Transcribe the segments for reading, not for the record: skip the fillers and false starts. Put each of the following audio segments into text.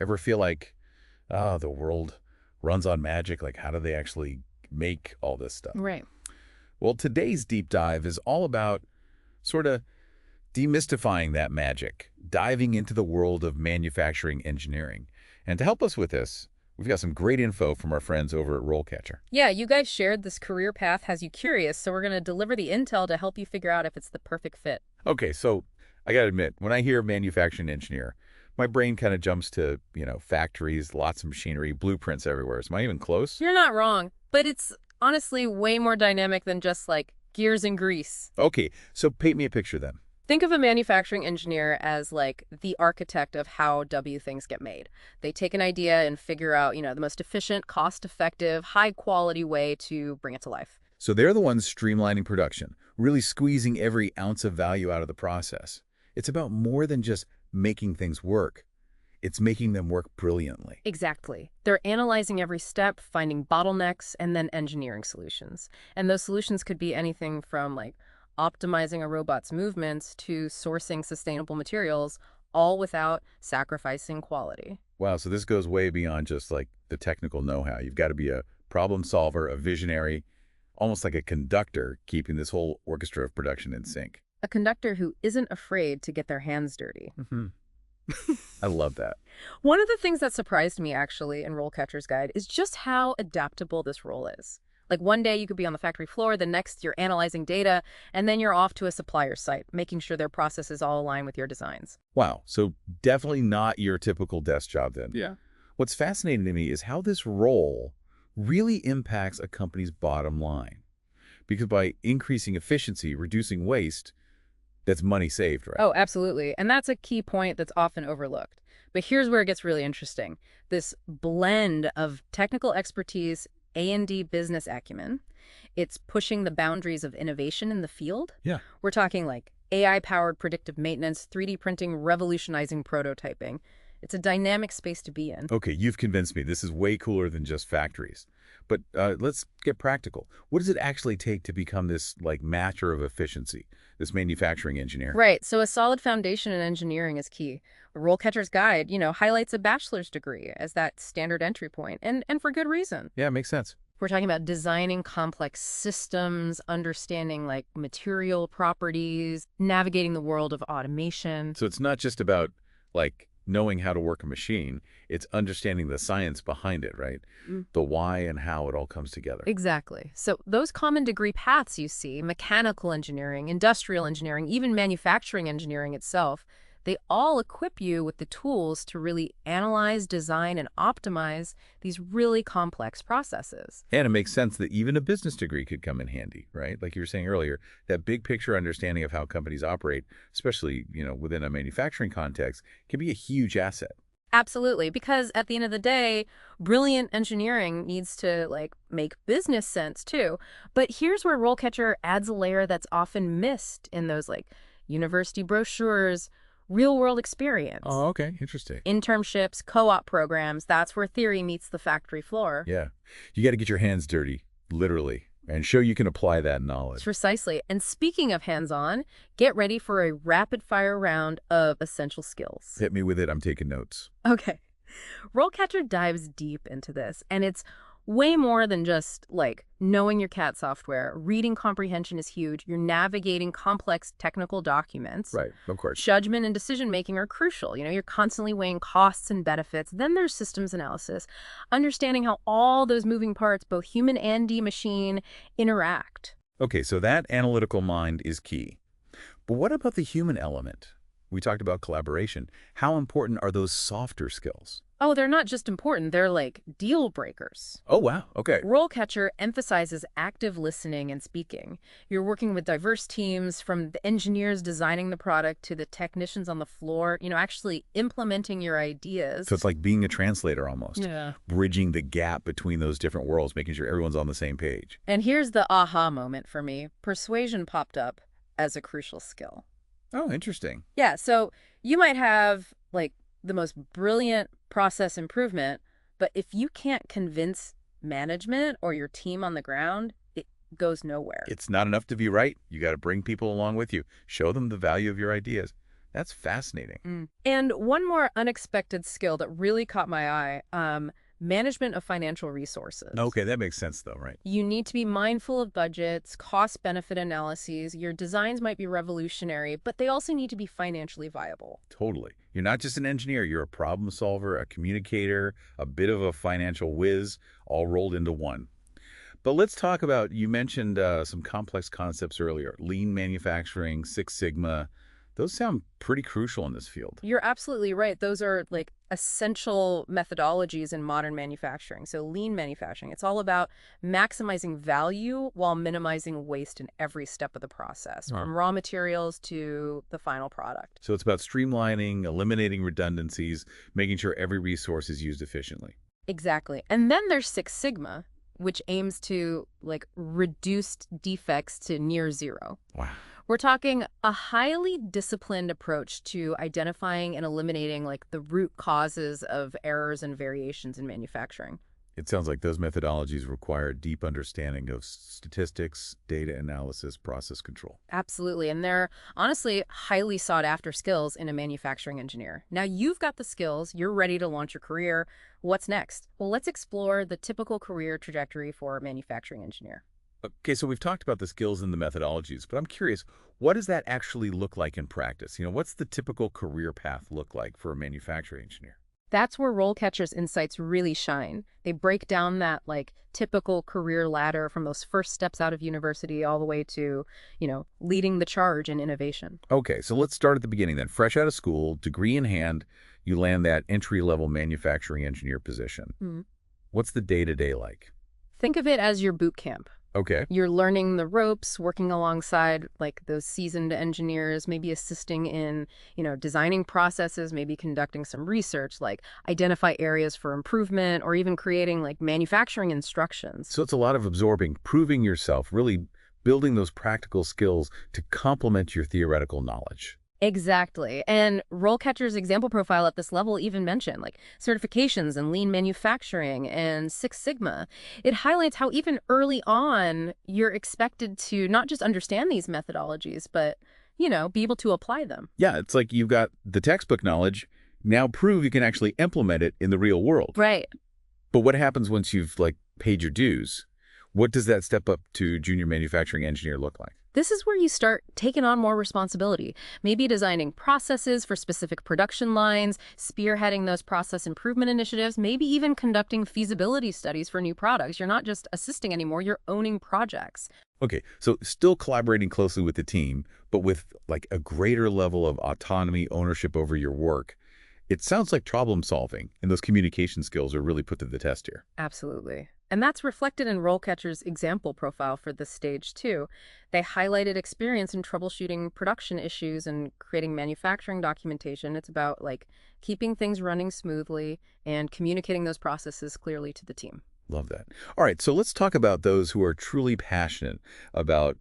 Ever feel like, oh, the world runs on magic? Like, how do they actually make all this stuff? Right. Well, today's deep dive is all about sort of demystifying that magic, diving into the world of manufacturing engineering. And to help us with this, we've got some great info from our friends over at RoleCatcher. Yeah, you guys shared this career path has you curious, so we're going to deliver the intel to help you figure out if it's the perfect fit. Okay, so I got to admit, when I hear manufacturing engineer, my brain kind of jumps to, factories, lots of machinery, blueprints everywhere. Am I even close? You're not wrong, but it's honestly way more dynamic than just like gears and grease. Okay, so paint me a picture then. Think of a manufacturing engineer as like the architect of how W things get made. They take an idea and figure out, the most efficient, cost-effective, high-quality way to bring it to life. So they're the ones streamlining production, really squeezing every ounce of value out of the process. It's about more than just making things work. It's making them work brilliantly. Exactly. They're analyzing every step, finding bottlenecks, and then engineering solutions. And those solutions could be anything from like optimizing a robot's movements to sourcing sustainable materials, all without sacrificing quality. Wow, so this goes way beyond just like the technical know-how. You've got to be a problem solver, a visionary, almost like a conductor, keeping this whole orchestra of production in sync. A conductor who isn't afraid to get their hands dirty. I love that. One of the things that surprised me, actually, in RoleCatcher's Guide is just how adaptable this role is. Like one day you could be on the factory floor, the next you're analyzing data, and then you're off to a supplier's site, making sure their processes all align with your designs. Wow, so definitely not your typical desk job then. Yeah. What's fascinating to me is how this role really impacts a company's bottom line. Because by increasing efficiency, reducing waste, that's money saved, right? Oh, absolutely. And that's a key point that's often overlooked. But here's where it gets really interesting. This blend of technical expertise, A&D business acumen, it's pushing the boundaries of innovation in the field. Yeah. We're talking like AI-powered predictive maintenance, 3D printing, revolutionizing prototyping. It's a dynamic space to be in. Okay, you've convinced me. This is way cooler than just factories. But let's get practical. What does it actually take to become this, like, master of efficiency, this manufacturing engineer? Right, so a solid foundation in engineering is key. The RoleCatcher's Guide, highlights a bachelor's degree as that standard entry point, and for good reason. Yeah, makes sense. We're talking about designing complex systems, understanding like material properties, navigating the world of automation. So it's not just about, like, knowing how to work a machine. It's understanding the science behind it, right? The why and how it all comes together. Exactly. So those common degree paths you see, mechanical engineering, industrial engineering, even manufacturing engineering itself, they all equip you with the tools to really analyze, design, and optimize these really complex processes. And it makes sense that even a business degree could come in handy, right? Like you were saying earlier, that big picture understanding of how companies operate, especially, within a manufacturing context, can be a huge asset. Absolutely, because at the end of the day, brilliant engineering needs to make business sense too. But here's where RoleCatcher adds a layer that's often missed in those university brochures, real-world experience. Oh, okay. Interesting. Internships, co-op programs, that's where theory meets the factory floor. Yeah. You got to get your hands dirty, literally, and show you can apply that knowledge. Precisely. And speaking of hands-on, get ready for a rapid-fire round of essential skills. Hit me with it. I'm taking notes. Okay. RoleCatcher dives deep into this, and it's way more than just knowing your CAD software. Reading comprehension is huge. You're navigating complex technical documents. Right, of course. Judgment and decision making are crucial. You're constantly weighing costs and benefits. Then there's systems analysis, understanding how all those moving parts, both human and machine, interact. Okay, so that analytical mind is key. But what about the human element? We talked about collaboration. How important are those softer skills? Oh, they're not just important, they're deal breakers. Oh, wow. Okay. RoleCatcher emphasizes active listening and speaking. You're working with diverse teams, from the engineers designing the product to the technicians on the floor, actually implementing your ideas. So it's like being a translator almost. Yeah. Bridging the gap between those different worlds, making sure everyone's on the same page. And here's the aha moment for me. Persuasion popped up as a crucial skill. Oh, interesting. Yeah, so you might have the most brilliant process improvement, but if you can't convince management or your team on the ground, it goes nowhere. It's not enough to be right. You got to bring people along with you. Show them the value of your ideas. That's fascinating. And one more unexpected skill that really caught my eye, management of financial resources. Okay, that makes sense though, right? You need to be mindful of budgets, cost-benefit analyses. Your designs might be revolutionary, but they also need to be financially viable. Totally. You're not just an engineer, you're a problem solver, a communicator, a bit of a financial whiz, all rolled into one. But let's talk about, you mentioned some complex concepts earlier, lean manufacturing, Six Sigma. Those sound pretty crucial in this field. You're absolutely right. Those are like essential methodologies in modern manufacturing. So lean manufacturing, it's all about maximizing value while minimizing waste in every step of the process, from raw materials to the final product. So it's about streamlining, eliminating redundancies, making sure every resource is used efficiently. Exactly. And then there's Six Sigma, which aims to like reduce defects to near zero. Wow. We're talking a highly disciplined approach to identifying and eliminating like the root causes of errors and variations in manufacturing. It sounds like those methodologies require a deep understanding of statistics, data analysis, process control. Absolutely. And they're honestly highly sought after skills in a manufacturing engineer. Now you've got the skills, you're ready to launch your career. What's next? Well, let's explore the typical career trajectory for a manufacturing engineer. Okay, so we've talked about the skills and the methodologies, but I'm curious, what does that actually look like in practice? What's the typical career path look like for a manufacturing engineer? That's where RoleCatcher's insights really shine. They break down that like typical career ladder from those first steps out of university all the way to, leading the charge in innovation. Okay, so let's start at the beginning then. Fresh out of school, degree in hand, you land that entry-level manufacturing engineer position. What's the day-to-day like? Think of it as your boot camp. Okay. You're learning the ropes, working alongside like those seasoned engineers, maybe assisting in, designing processes, maybe conducting some research, like identify areas for improvement or even creating like manufacturing instructions. So it's a lot of absorbing, proving yourself, really building those practical skills to complement your theoretical knowledge. Exactly. And RoleCatcher's example profile at this level even mentioned like certifications in lean manufacturing and Six Sigma. It highlights how even early on you're expected to not just understand these methodologies, but, be able to apply them. Yeah, it's like you've got the textbook knowledge, now prove you can actually implement it in the real world. Right. But what happens once you've paid your dues? What does that step up to junior manufacturing engineer look like? This is where you start taking on more responsibility, maybe designing processes for specific production lines, spearheading those process improvement initiatives, maybe even conducting feasibility studies for new products. You're not just assisting anymore, you're owning projects. Okay, so still collaborating closely with the team, but with a greater level of autonomy, ownership over your work. It sounds like problem solving and those communication skills are really put to the test here. Absolutely. And that's reflected in RoleCatcher's example profile for this stage, too. They highlighted experience in troubleshooting production issues and creating manufacturing documentation. It's about, keeping things running smoothly and communicating those processes clearly to the team. Love that. All right, so let's talk about those who are truly passionate about,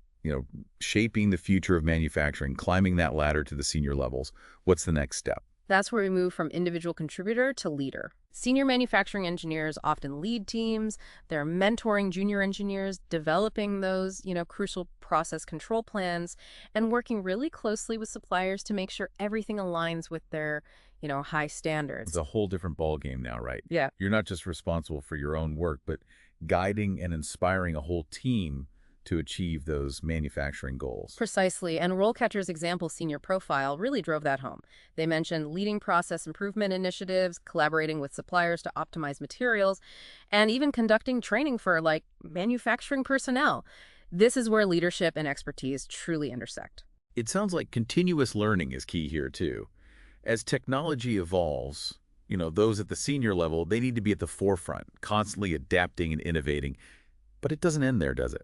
shaping the future of manufacturing, climbing that ladder to the senior levels. What's the next step? That's where we move from individual contributor to leader. Senior manufacturing engineers often lead teams. They're mentoring junior engineers, developing those, crucial process control plans, and working really closely with suppliers to make sure everything aligns with their, high standards. It's a whole different ballgame now, right? Yeah. You're not just responsible for your own work, but guiding and inspiring a whole team to achieve those manufacturing goals. Precisely, and RoleCatcher's example senior profile really drove that home. They mentioned leading process improvement initiatives, collaborating with suppliers to optimize materials, and even conducting training for, manufacturing personnel. This is where leadership and expertise truly intersect. It sounds like continuous learning is key here, too. As technology evolves, those at the senior level, they need to be at the forefront, constantly adapting and innovating. But it doesn't end there, does it?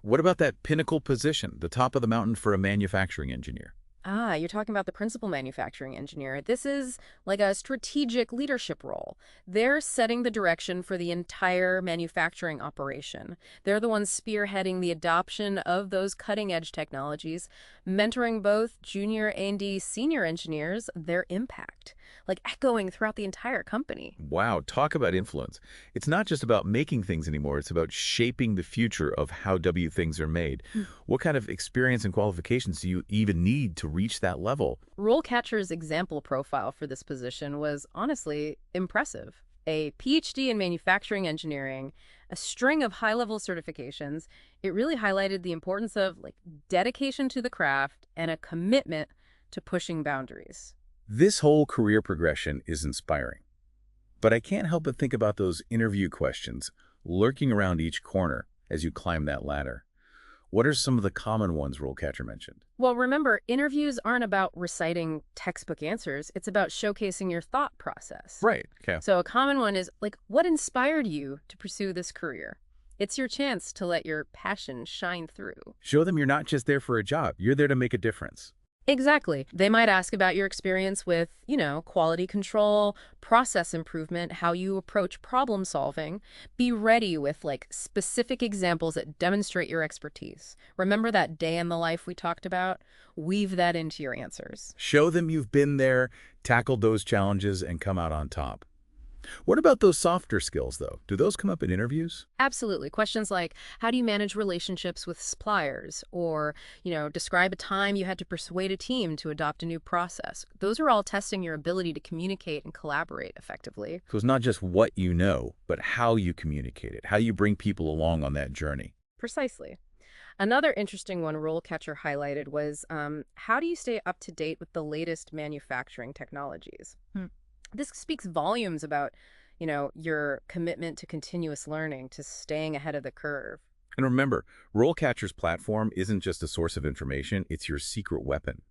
What about that pinnacle position, the top of the mountain for a manufacturing engineer? You're talking about the principal manufacturing engineer. This is like a strategic leadership role. They're setting the direction for the entire manufacturing operation. They're the ones spearheading the adoption of those cutting-edge technologies, mentoring both junior and senior engineers, their impact, echoing throughout the entire company. Wow, talk about influence. It's not just about making things anymore. It's about shaping the future of how things are made. What kind of experience and qualifications do you even need to reach that level. RoleCatcher's example profile for this position was honestly impressive. A PhD in manufacturing engineering, a string of high-level certifications. It really highlighted the importance of dedication to the craft and a commitment to pushing boundaries. This whole career progression is inspiring. But I can't help but think about those interview questions lurking around each corner as you climb that ladder. What are some of the common ones RoleCatcher mentioned? Well, remember, interviews aren't about reciting textbook answers. It's about showcasing your thought process. Right. Okay. So a common one is what inspired you to pursue this career? It's your chance to let your passion shine through. Show them you're not just there for a job. You're there to make a difference. Exactly. They might ask about your experience with, quality control, process improvement, how you approach problem solving. Be ready with specific examples that demonstrate your expertise. Remember that day in the life we talked about? Weave that into your answers. Show them you've been there, tackled those challenges, and come out on top. What about those softer skills, though? Do those come up in interviews? Absolutely. Questions like, how do you manage relationships with suppliers? Or, describe a time you had to persuade a team to adopt a new process. Those are all testing your ability to communicate and collaborate effectively. So it's not just what you know, but how you communicate it, how you bring people along on that journey. Precisely. Another interesting one RoleCatcher highlighted was, how do you stay up to date with the latest manufacturing technologies? This speaks volumes about, your commitment to continuous learning, to staying ahead of the curve. And remember, RoleCatcher's platform isn't just a source of information, it's your secret weapon.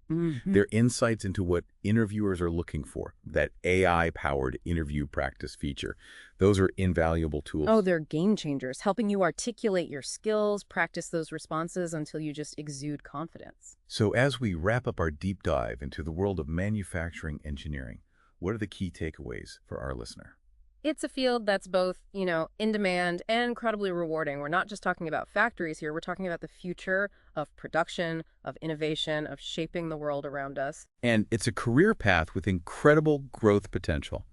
They're insights into what interviewers are looking for, that AI-powered interview practice feature. Those are invaluable tools. Oh, they're game changers, helping you articulate your skills, practice those responses until you just exude confidence. So as we wrap up our deep dive into the world of manufacturing engineering, what are the key takeaways for our listener? It's a field that's both, in demand and incredibly rewarding. We're not just talking about factories here. We're talking about the future of production, of innovation, of shaping the world around us. And it's a career path with incredible growth potential.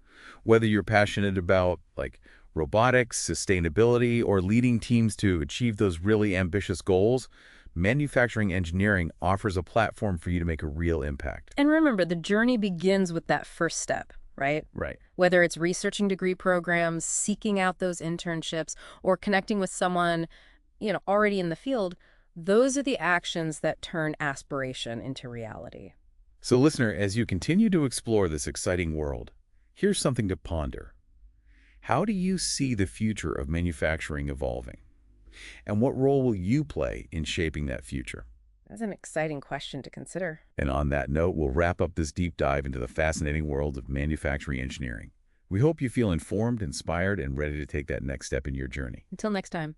Whether you're passionate about robotics, sustainability, or leading teams to achieve those really ambitious goals, manufacturing engineering offers a platform for you to make a real impact. And remember, the journey begins with that first step, right? Right. Whether it's researching degree programs, seeking out those internships, or connecting with someone, already in the field, those are the actions that turn aspiration into reality. So listener, as you continue to explore this exciting world, here's something to ponder. How do you see the future of manufacturing evolving? And what role will you play in shaping that future? That's an exciting question to consider. And on that note, we'll wrap up this deep dive into the fascinating world of manufacturing engineering. We hope you feel informed, inspired, and ready to take that next step in your journey. Until next time.